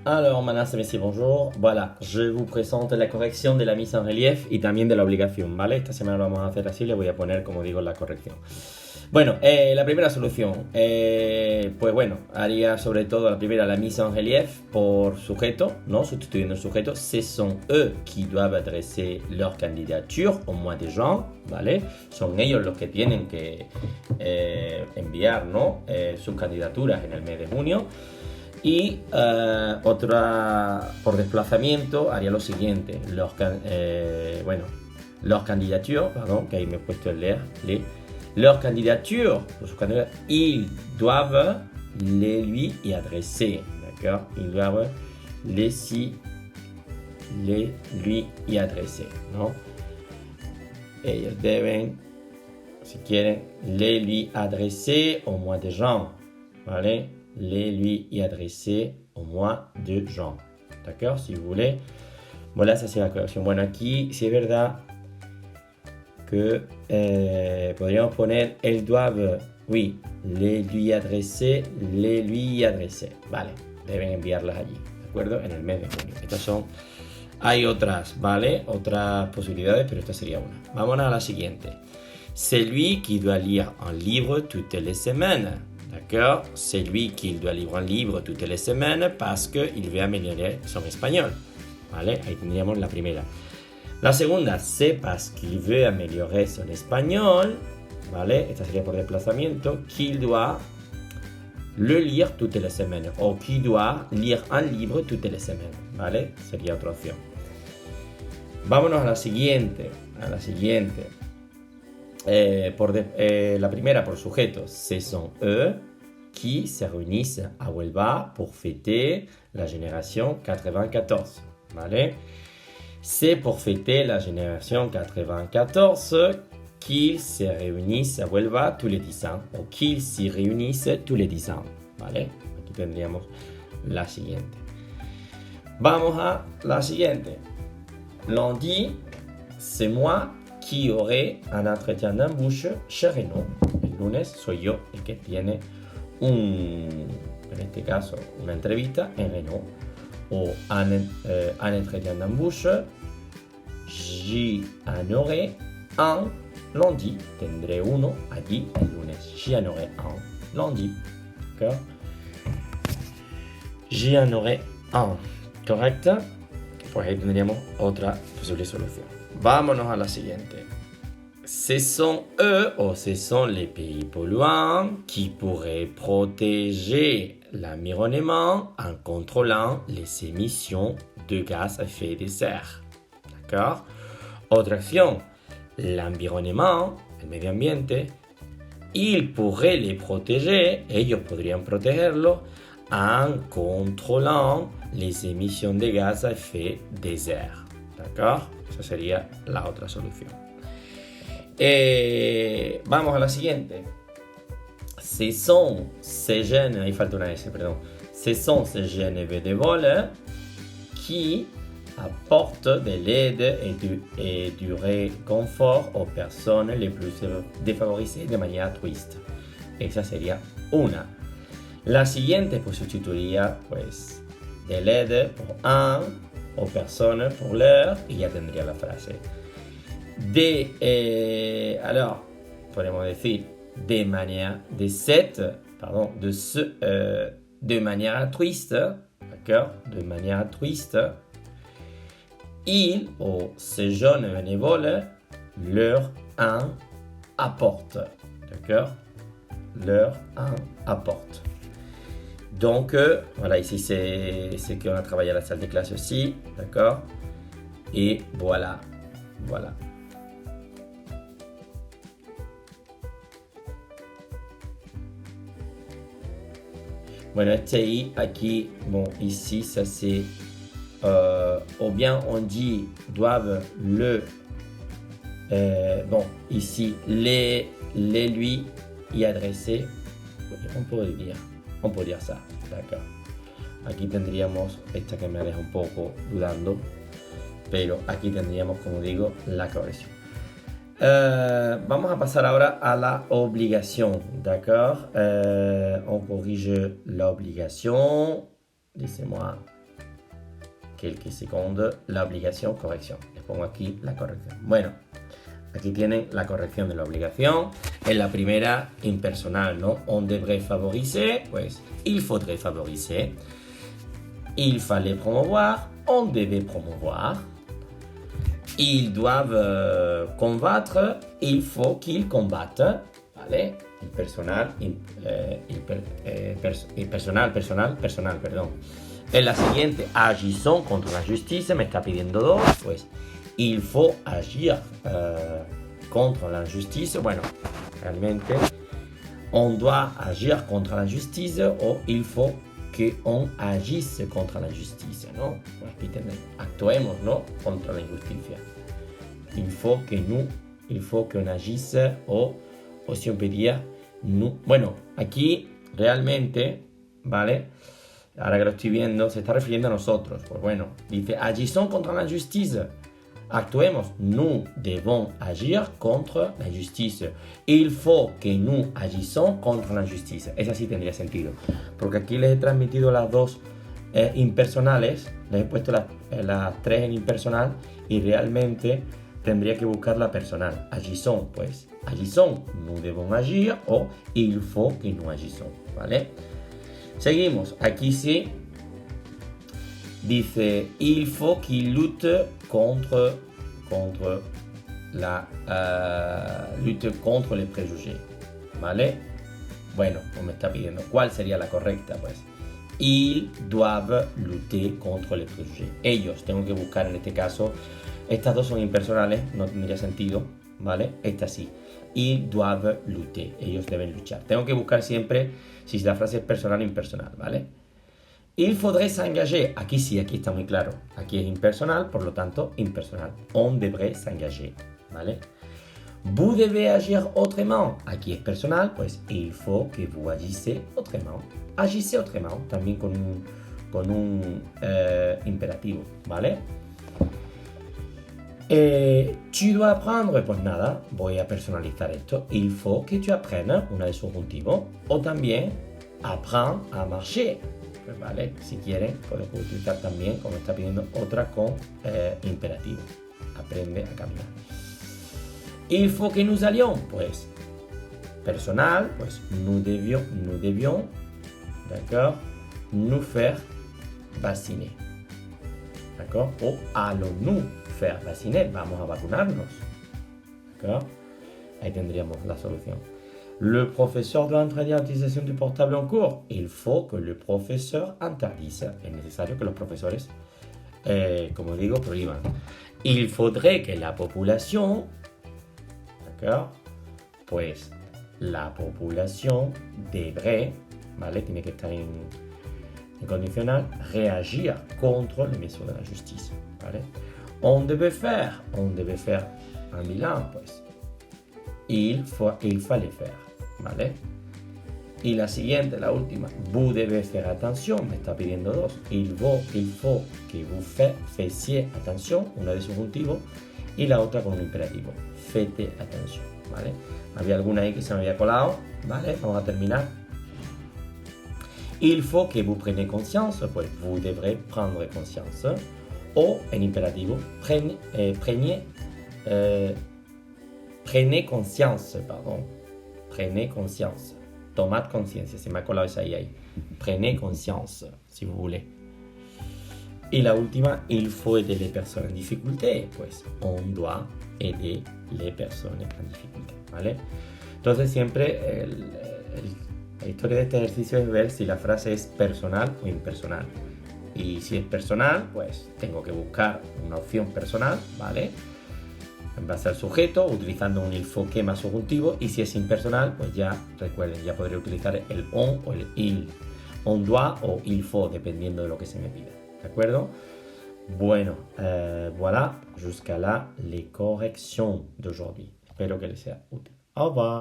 Alors, manas y messieurs, bonjour. Voilà, je vous présente la corrección de la mise en relief y también de la obligación, ¿vale? Esta semana lo vamos a hacer así, le voy a poner, como digo, la corrección. Bueno, la primera solución, pues bueno, haría sobre todo la primera, la mise en relief por sujeto, ¿no? Sustituyendo el sujeto. Ce sont eux qui doivent adresser leur candidature au mois de juin, ¿vale? Son ellos los que tienen que enviar, ¿no? Sus candidaturas en el mes de junio. Y otra, por desplazamiento, haría lo siguiente. Leurs candidatures, pardon, que ahí me he puesto el leer, leurs candidatures, ils doivent les lui y adresser, d'accord? Ils doivent les lui y adresser, ¿no? Ellos deben, si quieren, les lui adresser au mois de juin, ¿vale? Les lui y adresser au mois de juin. D'accord? Si vous voulez. Voilà, ça c'est la corrección. Bueno, aquí sí es verdad que podríamos poner elles doivent, oui, les lui adresser, les lui y adresser. Vale, deben enviarlas allí, ¿de acuerdo? En el mes de junio. Estas son. Hay otras, ¿vale? Otras posibilidades, pero esta sería una. Vámonos a la siguiente. C'est lui qui doit lire un livre toutes les semaines. D'accord? C'est lui qui doit lire un livre toutes les semaines parce qu'il veut améliorer son espagnol. ¿Vale? Ahí tendríamos la primera. La segunda, c'est parce qu'il veut améliorer son espagnol. ¿Vale? Esta sería por desplazamiento. Qu'il doit le lire toutes les semaines. O qu'il doit lire un livre toutes les semaines. ¿Vale? Sería otra opción. Vámonos a la siguiente. La primera por sujeto, ce sont eux qui se réunissent à Huelva pour fêter la génération 94. ¿Vale? C'est pour fêter la génération 94 qu'ils se réunissent à Huelva tous les 10 ans o qu'ils s'y réunissent tous les 10 ans. ¿Vale? Aquí tendríamos la siguiente. Vamos a la siguiente. Lundi, c'est moi qui aurait un entretien d'embauche chez Renault. El lunes soy yo el que tiene en este caso, una entrevista en Renault o un entretien d'embauche. J'y en aurai un lundi. Tendré uno allí el lunes. J'y en aurai un lundi. D'accord? J'y en aurai un. ¿Correcto? Pues ahí tendríamos otra posible solución. Vámonos a la siguiente. Ce sont eux ou ce sont les pays polluants qui pourraient protéger l'environnement en contrôlant les émissions de gaz à effet de serre. D'accord? Autre action. L'environnement, el medio ambiente, ils pourraient les protéger, ellos podrían protegerlo, en contrôlant les émissions de gaz à effet de serre. D'accord? Esa sería la otra solución. Vamos a la siguiente. Ce sont ces jeunes, ahí falta una S, perdón. Ce sont ces jeunes bénévoles qui apportent de l'aide et du réconfort aux personnes les plus défavorisées de manière altruiste. Esa sería una. La siguiente pues sustituiría pues de l'aide por un, aux personnes pour leur, y ya tendría la frase. Alors, podemos decir de manière, de manière altruiste, d'accord? De manière altruiste, ils ou ces jeunes bénévoles leur un apporte, d'accord? Leur un apporte. Donc, voilà, ici c'est qu'on a travaillé à la salle de classe aussi, d'accord? Et voilà. Bueno, aquí, bon, ici, ça c'est, ou bien on dit doivent le, bon, ici, les lui y adresser, on peut dire ça, d'accord. Aquí tendríamos esta que me deja un poco dudando, pero aquí tendríamos, como digo, la corrección. Vamos a pasar ahora a la obligation, d'accord? On corrige l'obligation. Laissez-moi aquel que esconde la obligación, corrección. Les pongo aquí la corrección. Bueno, aquí tienen la corrección de la obligación. En la primera, impersonal, ¿no? On devrait favoriser, pues, il faudrait favoriser. Il fallait promouvoir, on devait promouvoir. Ils doivent combattre, il faut qu'ils combattent. ¿Vale? Impersonal, personal, perdón. En la siguiente, agissons contre la justice, me está pidiendo dos, pues il faut agir contre la justice. Bueno, realmente on doit agir contre la justice o il faut qu'on agisse contre la justice, ¿no? Repiten, actuemos, ¿no? Contra la injusticia. Il faut qu'on agisse o si on peut dire nous. Bueno, aquí realmente, ¿vale? Ahora que lo estoy viendo, se está refiriendo a nosotros. Pues bueno, dice, agissons contre la justice. Actuemos. Nous devons agir contre la justice. Il faut que nous agissons contre la justice. Esa sí tendría sentido. Porque aquí les he transmitido las dos impersonales. Les he puesto las tres en impersonal. Y realmente tendría que buscar la personal. Agissons, pues. Agissons, nous devons agir. O il faut que nous agissons. ¿Vale? Seguimos. Aquí sí. Dice, il faut qu'il lutte contre la lutte contre les préjugés. ¿Vale? Bueno, pues me está pidiendo cuál sería la correcta, pues. Ils doivent lutter contre les préjugés. Ellos, tengo que buscar en este caso. Estas dos son impersonales, no tendría sentido, ¿vale? Esta sí. Ils doivent lutter. Ellos deben luchar. Tengo que buscar siempre si la frase es personal o impersonal, ¿vale? Il faudrait s'engager. Aquí sí, aquí está muy claro. Aquí es impersonal, por lo tanto, impersonal. On devrait s'engager, ¿vale? Vous devez agir autrement. Aquí es personal, pues il faut que vous agissez autrement. Agissez autrement, también con un imperativo, ¿vale? Tu dois apprendre, pues nada, voy a personalizar esto. Il faut que tu apprennes, una de subjuntivo. O también, apprends à marcher. Pues vale, si quieren, puedo utilizar también, como está pidiendo, otra con imperativo. Aprende a caminar. Il faut que nous allions, pues personal, pues nous devions, d'accord, nous faire vacciner. D'accord? O allons-nous faire vacciner, vamos a vacunarnos. D'accord? Ahí tendríamos la solución. Le professeur doit interdire l'utilisation du portable en cours. Il faut que le professeur interdise. Es necesario que los profesores, como digo, prohíban. Il faudrait que la population, d'accord, pues la población devrait, ¿vale? Tiene que estar en condicional, réagir contre les mesures de la justice, ¿vale? On devait faire un bilan, pues il fallait faire, ¿vale? Y la siguiente, la última, vous devez faire attention, me está pidiendo dos. Il faut que vous fassiez attention, una de subjuntivo, y la otra con un imperativo, faites attention, ¿vale? Había alguna ahí que se me había colado, ¿vale? Vamos a terminar. Il faut que vous preniez conscience, pues vous devrez prendre conscience. O en imperativo, prenez conscience, pardon. Prenez conscience. Tomad conciencia, se me ha colado esa ahí. Prenez conscience, si vous voulez. Y la última, il faut aider les personnes en difficulté, pues on doit aider les personnes en difficulté, ¿vale? Entonces siempre la historia de este ejercicio es ver si la frase es personal o impersonal. Y si es personal, pues tengo que buscar una opción personal, ¿vale? En base al sujeto, utilizando un il faut que más subjuntivo. Y si es impersonal, pues ya, recuerden, ya podré utilizar el on o el il. On doit o il faut, dependiendo de lo que se me pida. ¿De acuerdo? Bueno, voilà, jusqu'à là les corrections d'aujourd'hui. Espero que les sea útil. Au revoir.